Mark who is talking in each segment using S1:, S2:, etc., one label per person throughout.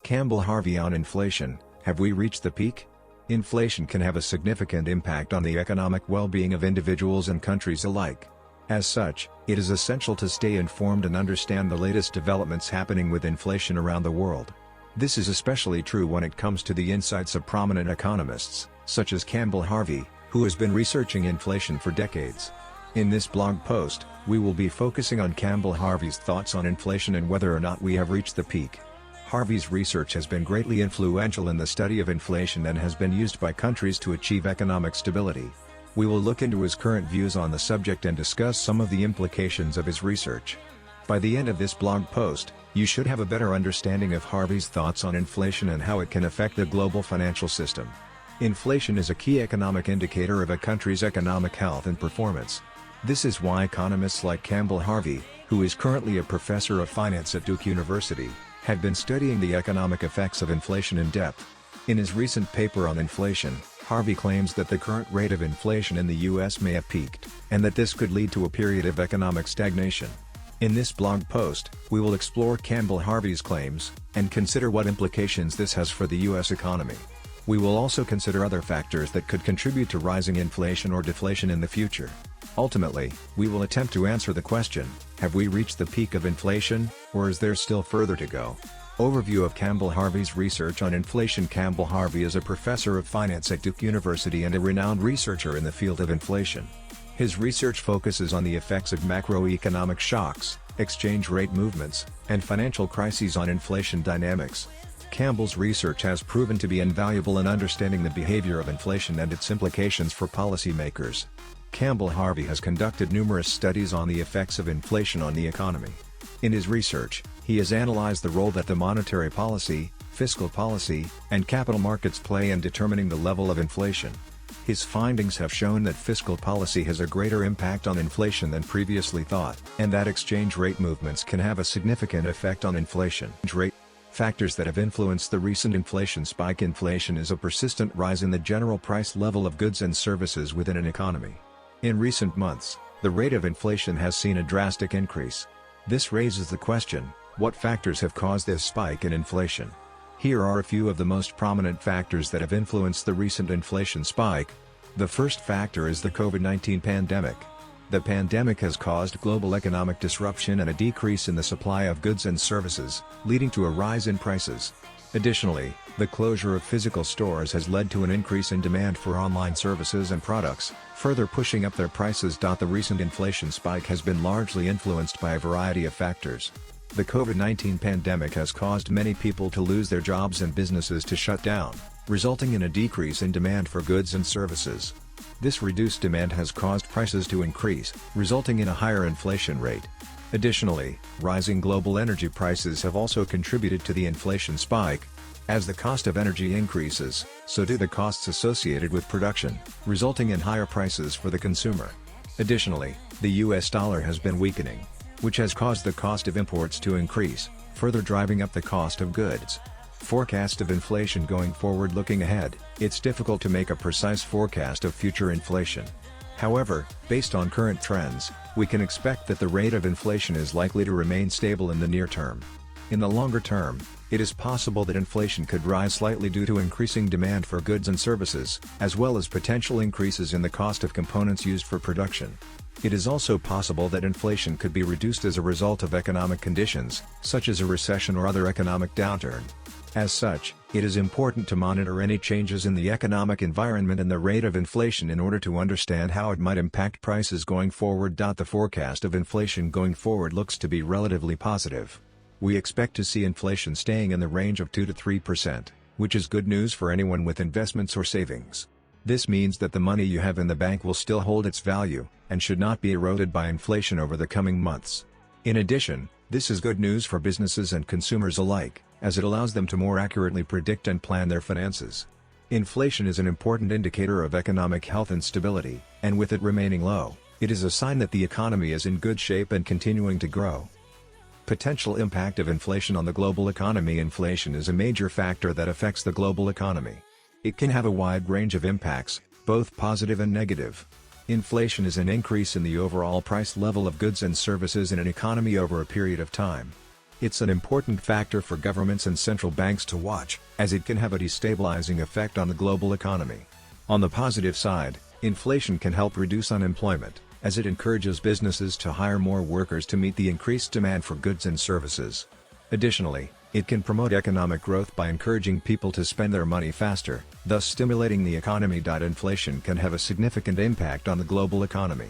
S1: Campbell Harvey on inflation. Have we reached the peak? Inflation can have a significant impact on the economic well-being of individuals and countries alike. As such, it is essential to stay informed and understand the latest developments happening with inflation around the world. This is especially true when it comes to the insights of prominent economists, such as Campbell Harvey, who has been researching inflation for decades. In this blog post, we will be focusing on Campbell Harvey's thoughts on inflation and whether or not we have reached the peak. Harvey's research has been greatly influential in the study of inflation and has been used by countries to achieve economic stability. We will look into his current views on the subject and discuss some of the implications of his research. By the end of this blog post, you should have a better understanding of Harvey's thoughts on inflation and how it can affect the global financial system. Inflation is a key economic indicator of a country's economic health and performance. This is why economists like Campbell Harvey, who is currently a professor of finance at Duke University, have been studying the economic effects of inflation in depth. In his recent paper on inflation, Harvey claims that the current rate of inflation in the U.S. may have peaked, and that this could lead to a period of economic stagnation. In this blog post, we will explore Campbell Harvey's claims, and consider what implications this has for the U.S. economy. We will also consider other factors that could contribute to rising inflation or deflation in the future. Ultimately, we will attempt to answer the question, have we reached the peak of inflation, or is there still further to go? Overview of Campbell Harvey's research on inflation. Campbell Harvey is a professor of finance at Duke University and a renowned researcher in the field of inflation. His research focuses on the effects of macroeconomic shocks, exchange rate movements, and financial crises on inflation dynamics. Campbell's research has proven to be invaluable in understanding the behavior of inflation and its implications for policymakers. Campbell Harvey has conducted numerous studies on the effects of inflation on the economy. In his research, he has analyzed the role that the monetary policy, fiscal policy, and capital markets play in determining the level of inflation. His findings have shown that fiscal policy has a greater impact on inflation than previously thought, and that exchange rate movements can have a significant effect on inflation. Factors that have influenced the recent inflation spike. Inflation is a persistent rise in the general price level of goods and services within an economy. In recent months, the rate of inflation has seen a drastic increase. This raises the question, what factors have caused this spike in inflation? Here are a few of the most prominent factors that have influenced the recent inflation spike. The first factor is the COVID-19 pandemic. The pandemic has caused global economic disruption and a decrease in the supply of goods and services, leading to a rise in prices. Additionally, the closure of physical stores has led to an increase in demand for online services and products, further pushing up their prices. The recent inflation spike has been largely influenced by a variety of factors. The COVID-19 pandemic has caused many people to lose their jobs and businesses to shut down, resulting in a decrease in demand for goods and services. This reduced demand has caused prices to increase, resulting in a higher inflation rate. Additionally, rising global energy prices have also contributed to the inflation spike. As the cost of energy increases, so do the costs associated with production, resulting in higher prices for the consumer. Additionally, the US dollar has been weakening, which has caused the cost of imports to increase, further driving up the cost of goods. Forecast of inflation going forward. Looking ahead, it's difficult to make a precise forecast of future inflation. However, based on current trends, we can expect that the rate of inflation is likely to remain stable in the near term. In the longer term, it is possible that inflation could rise slightly due to increasing demand for goods and services, as well as potential increases in the cost of components used for production. It is also possible that inflation could be reduced as a result of economic conditions, such as a recession or other economic downturn. As such, it is important to monitor any changes in the economic environment and the rate of inflation in order to understand how it might impact prices going forward. The forecast of inflation going forward looks to be relatively positive. We expect to see inflation staying in the range of 2 to 3%, which is good news for anyone with investments or savings. This means that the money you have in the bank will still hold its value, and should not be eroded by inflation over the coming months. In addition, this is good news for businesses and consumers alike, as it allows them to more accurately predict and plan their finances. Inflation is an important indicator of economic health and stability, and with it remaining low, it is a sign that the economy is in good shape and continuing to grow. Potential impact of inflation on the global economy. Inflation is a major factor that affects the global economy. It can have a wide range of impacts, both positive and negative. Inflation is an increase in the overall price level of goods and services in an economy over a period of time. It's an important factor for governments and central banks to watch, as it can have a destabilizing effect on the global economy. On the positive side, inflation can help reduce unemployment, as it encourages businesses to hire more workers to meet the increased demand for goods and services. Additionally, it can promote economic growth by encouraging people to spend their money faster, thus stimulating the economy. Inflation can have a significant impact on the global economy.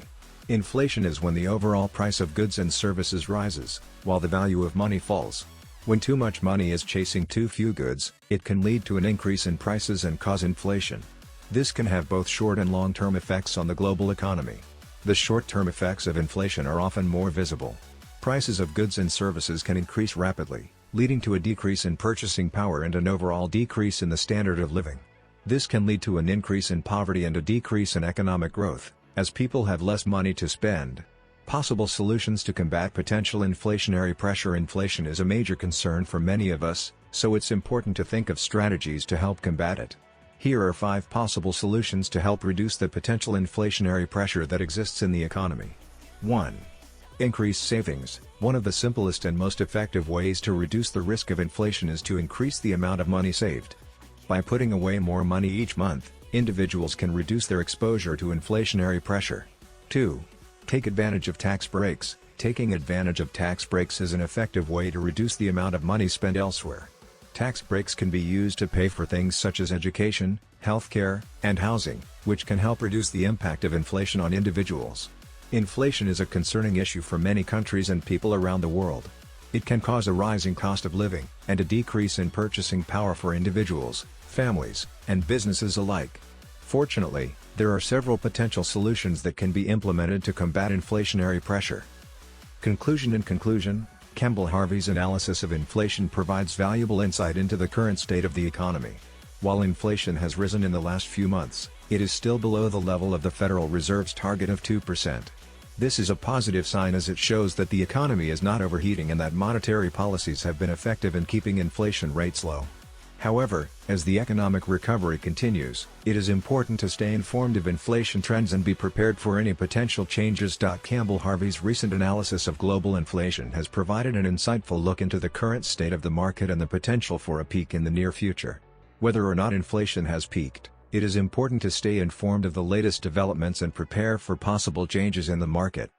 S1: Inflation is when the overall price of goods and services rises, while the value of money falls. When too much money is chasing too few goods, it can lead to an increase in prices and cause inflation. This can have both short and long-term effects on the global economy. The short-term effects of inflation are often more visible. Prices of goods and services can increase rapidly, leading to a decrease in purchasing power and an overall decrease in the standard of living. This can lead to an increase in poverty and a decrease in economic growth, as people have less money to spend. Possible solutions to combat potential inflationary pressure. Inflation is a major concern for many of us, so it's important to think of strategies to help combat it. Here are 5 possible solutions to help reduce the potential inflationary pressure that exists in the economy. 1. Increase savings. One of the simplest and most effective ways to reduce the risk of inflation is to increase the amount of money saved. By putting away more money each month, individuals can reduce their exposure to inflationary pressure. 2. Take advantage of tax breaks. Taking advantage of tax breaks is an effective way to reduce the amount of money spent elsewhere. Tax breaks can be used to pay for things such as education, healthcare, and housing, which can help reduce the impact of inflation on individuals. Inflation is a concerning issue for many countries and people around the world. It can cause a rising cost of living, and a decrease in purchasing power for individuals, families, and businesses alike. Fortunately, there are several potential solutions that can be implemented to combat inflationary pressure. Conclusion. In conclusion, Campbell Harvey's analysis of inflation provides valuable insight into the current state of the economy. While inflation has risen in the last few months, it is still below the level of the Federal Reserve's target of 2%. This is a positive sign, as it shows that the economy is not overheating and that monetary policies have been effective in keeping inflation rates low. However, as the economic recovery continues, it is important to stay informed of inflation trends and be prepared for any potential changes. Campbell Harvey's recent analysis of global inflation has provided an insightful look into the current state of the market and the potential for a peak in the near future. Whether or not inflation has peaked, it is important to stay informed of the latest developments and prepare for possible changes in the market.